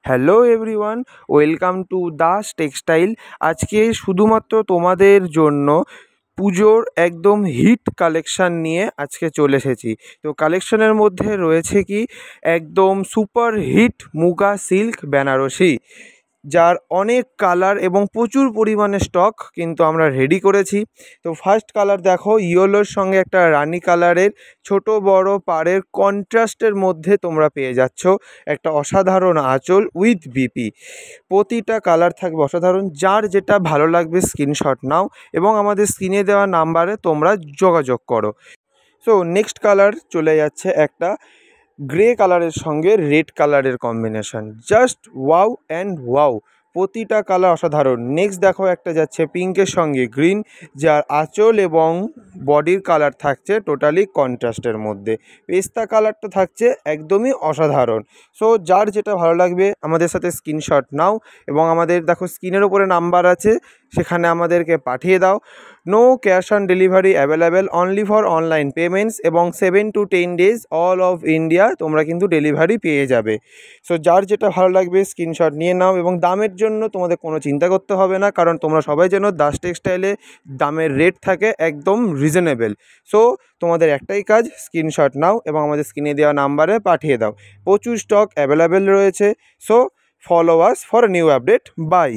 Hello everyone, welcome to Das textile. আজকে শুধুমাত্র তোমাদের জন্য পুজোর একদম হিট কালেকশান নিয়ে আজকে চলে এসেছি। তো কালেকশানের মধ্যে রয়েছে কি একদম super hit muga silk Banarasi, যার অনেক কালার এবং প্রচুর পরিমাণে স্টক কিন্তু আমরা রেডি করেছি। তো ফার্স্ট কালার দেখো, ইয়েলোর সঙ্গে একটা রানি কালারের ছোট বড় পাড়ের কন্ট্রাস্টের মধ্যে তোমরা পেয়ে যাচ্ছ একটা অসাধারণ আঁচল উইথ বিপি। প্রতিটা কালার থাকবে অসাধারণ। যার যেটা ভালো লাগবে স্ক্রিনশট নাও এবং আমাদের স্ক্রিনে দেওয়া নাম্বারে তোমরা যোগাযোগ করো। সো নেক্সট কালার চলে যাচ্ছে একটা গ্রে কালারের সঙ্গে রেড কালারের combination, just wow and wow, প্রতিটা কালার অসাধারণ। নেক্সট দেখো একটা যাচ্ছে পিঙ্কের সঙ্গে গ্রিন, যার আঁচল এবং বডির কালার থাকছে টোটালি কন্ট্রাস্টের মধ্যে। পেস্তা কালারটা থাকছে একদমই অসাধারণ। সো যার যেটা ভালো লাগবে আমাদের সাথে স্ক্রিনশট নাও এবং আমাদের দেখো স্ক্রিনের ওপরে নাম্বার আছে, সেখানে আমাদেরকে পাঠিয়ে দাও। No cash on delivery available, only for online payments, এবং 7 to 10 days all of India তোমরা কিন্তু ডেলিভারি পেয়ে যাবে। সো যার যেটা ভালো লাগবে স্ক্রিনশট নিয়ে নাও এবং দামের জন্য তোমাদের কোনো চিন্তা করতে হবে না, কারণ তোমরা সবাই জানো দাস টেক্সটাইলে দামের রেট থাকে একদম রিজনেবল। সো তোমাদের একটাই কাজ, স্ক্রিনশট নাও এবং আমাদের স্ক্রিনে দেওয়া নাম্বারে পাঠিয়ে দাও। প্রচুর স্টক অ্যাভেলেবেল রয়েছে। So follow us for new update. By.